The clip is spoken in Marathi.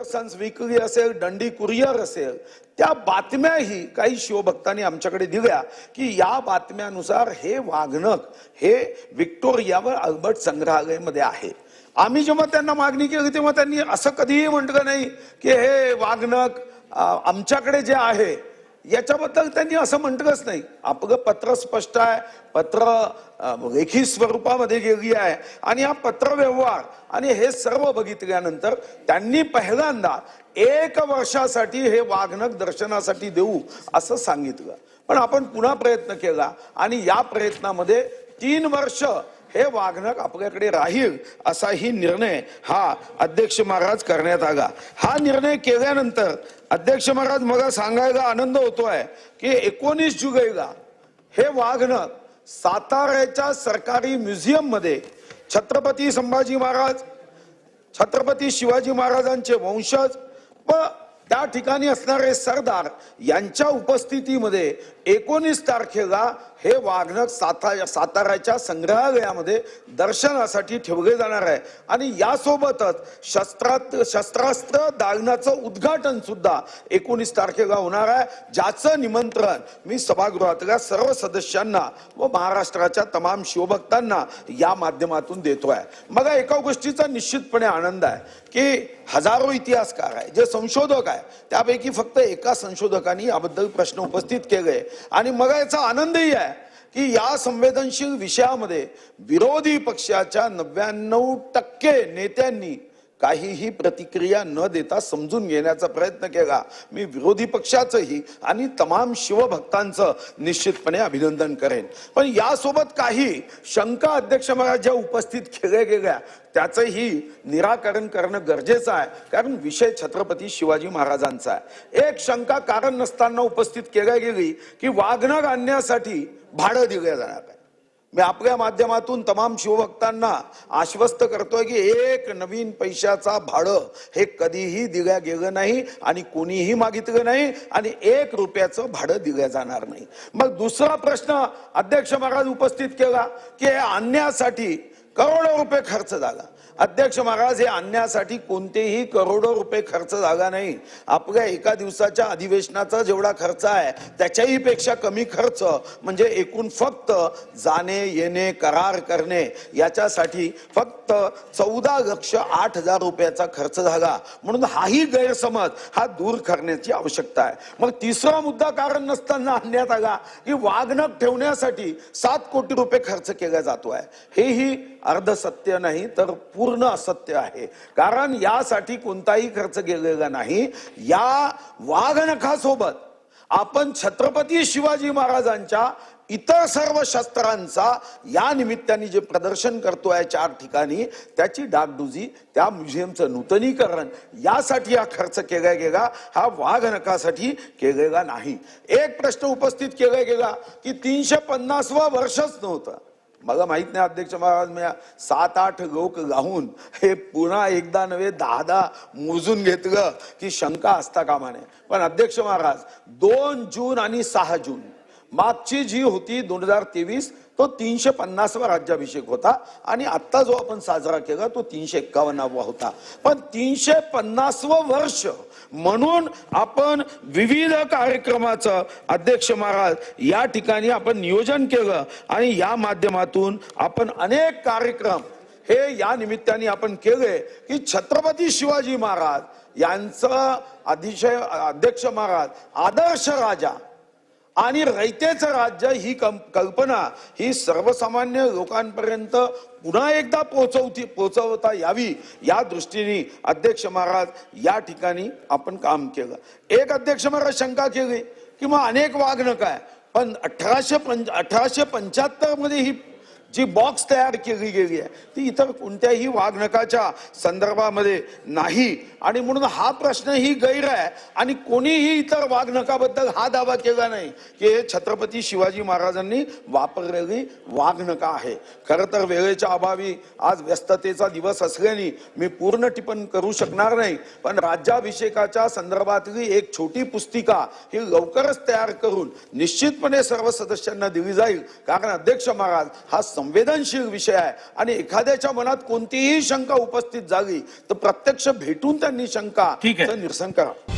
सन्स वीकली असेल, दंडी कुरिअर असेल, त्या बातम्याही काही शिवभक्तांनी आमच्याकडे दिल्या की या बातम्यानुसार हे वाघनख हे व्हिक्टोरिया व अल्बर्ट संग्रहालयामध्ये आहे. आम्ही जेव्हा त्यांना मागणी केली तेव्हा त्यांनी असं कधीही म्हटलं नाही की हे वाघनख आमच्याकडे जे आहे याच्याबद्दल त्यांनी असं म्हटलंच नाही. आपलं पत्र स्पष्ट आहे, पत्र लेखी स्वरूपामध्ये गेली आहे आणि हा पत्र व्यवहार आणि हे सर्व बघितल्यानंतर त्यांनी पहिल्यांदा 1 वर्षासाठी हे वाघनख दर्शनासाठी देऊ असं सांगितलं. पण आपण पुन्हा प्रयत्न केला आणि या प्रयत्नामध्ये 3 वर्ष हे वाघनख आपल्याकडे राहील असाही निर्णय हा अध्यक्ष महाराज करण्यात आला. हा निर्णय केल्यानंतर अध्यक्ष महाराज मला सांगायला आनंद होतोय की 19 जुलैला हे वाघनख साताऱ्याच्या सरकारी म्युझियम मध्ये छत्रपती संभाजी महाराज, छत्रपती शिवाजी महाराजांचे वंशज व त्या ठिकाणी असणारे सरदार यांच्या उपस्थितीमध्ये 19 तारखेला हे वाघनख साताऱ्याच्या संग्रहालयामध्ये दर्शनासाठी ठेवले जाणार आहे. आणि यासोबतच शस्त्रास्त्र दालनाचं उद्घाटन सुद्धा 19 तारखेला होणार आहे, ज्याचं निमंत्रण मी सभागृहातल्या सर्व सदस्यांना व महाराष्ट्राच्या तमाम शिवभक्तांना या माध्यमातून देतोय. मला एका गोष्टीचा निश्चितपणे आनंद आहे की हजारो इतिहासकार आहे, जे संशोधक आहे, त्यापैकी फक्त एका संशोधकांनी याबद्दल प्रश्न उपस्थित केले आणि मला याचा आनंदही आहे की या संवेदनशील विषयामध्ये विरोधी पक्षाच्या 99% नेत्यांनी काहीही प्रतिक्रिया न देता समजून घेण्याचा प्रयत्न केला. मी विरोधी पक्षाचंही आणि तमाम शिवभक्तांचं निश्चितपणे अभिनंदन करेन. पण यासोबत काही शंका अध्यक्ष महाराज ज्या उपस्थित केल्या गेल्या त्याचंही निराकरण करणं गरजेचं आहे, कारण विषय छत्रपती शिवाजी महाराजांचा आहे. एक शंका कारण नसताना उपस्थित केल्या गेली की वाघनख आणण्यासाठी भाडं दिलं जाणार आहे. मी आपल्या माध्यमातून तमाम शिवभक्तांना आश्वस्त करतोय की एक नवीन पैशाचा भाडं हे कधीही दिल्या गेलं नाही आणि कोणीही मागितलं नाही आणि 1 रुपयाचं भाडं दिलं जाणार नाही. मग दुसरा प्रश्न अध्यक्ष महाराज उपस्थित केला की हे आणण्यासाठी करोडो रुपये खर्च झाला. अध्यक्ष महाराज, हे आणण्यासाठी कोणतेही करोडो रुपये खर्च झाला नाही. आपल्या एका दिवसाच्या अधिवेशनाचा जेवढा खर्च आहे त्याच्याही पेक्षा कमी खर्च म्हणजे एकूण फक्त जाणे येणे करार करणे याच्यासाठी फक्त 14,08,000 रुपयाचा खर्च झाला. म्हणून हाही गैरसमज हा दूर करण्याची आवश्यकता आहे. मग तिसरा मुद्दा कारण नसताना आणण्यात आला की वाघनख ठेवण्यासाठी 7 कोटी रुपये खर्च केला जातोय. हेही अर्ध सत्य नाही तर पूर्ण असत्य आहे, कारण यासाठी कोणताही खर्च केलेला नाही. या वाघनखासोबत आपण छत्रपती शिवाजी महाराजांच्या इतर सर्व शस्त्रांचा या निमित्ताने जे प्रदर्शन करतोय 4 ठिकाणी त्याची डागडुजी, त्या म्युझियमचं नूतनीकरण यासाठी हा खर्च केला गेला, हा वाघनखासाठी केलेला नाही. एक प्रश्न उपस्थित केला गेला की 350वा वर्षच नव्हतं. मला माहित नाही अध्यक्ष महाराज, मी 7-8 लोक लावून हे पुन्हा एकदा नव्हे 10 मोजून घेतलं की शंका असता कामा नये. पण अध्यक्ष महाराज 2 जून आणि 6 जून मागची जी होती 2023 तो 350वा राज्याभिषेक होता आणि आता जो आपण साजरा केला तो 351वा होता. पण 350व वर्ष म्हणून आपण विविध कार्यक्रमाचं अध्यक्ष महाराज या ठिकाणी आपण नियोजन केलं आणि या माध्यमातून आपण अनेक कार्यक्रम हे या निमित्ताने आपण केले की छत्रपती शिवाजी महाराज यांचं अतिशय अध्यक्ष महाराज आदर्श राजा आणि रयतेचं राज्य ही कल्पना ही सर्वसामान्य लोकांपर्यंत पुन्हा एकदा पोहोचवता यावी या दृष्टीने अध्यक्ष महाराज या ठिकाणी आपण काम केलं. एक अध्यक्ष महाराज शंका केली की मग अनेक वाघनख आहे, पण 1875 मध्ये ही जी बॉक्स तयार केली गेली आहे ती इतर कोणत्याही वाघनखाच्या संदर्भामध्ये नाही आणि म्हणून हा प्रश्न ही गैर आहे आणि कोणीही इतर वाघनखाबद्दल हा दावा केला नाही की हे छत्रपती शिवाजी महाराजांनी वापरलेली वाघनख आहे. खरं तर वेळेच्या अभावी आज व्यस्ततेचा दिवस असल्याने मी पूर्ण टिप्पणी करू शकणार नाही, पण राज्याभिषेकाच्या संदर्भातली एक छोटी पुस्तिका ही लवकरच तयार करून निश्चितपणे सर्व सदस्यांना दिली जाईल, कारण अध्यक्ष महाराज हा संवेदनशील विषय आहे आणि एखाद्याच्या मनात कोणतीही शंका उपस्थित झाली तर प्रत्यक्ष भेटून त्यांनी ठीक आहे. शंका निरसन करा.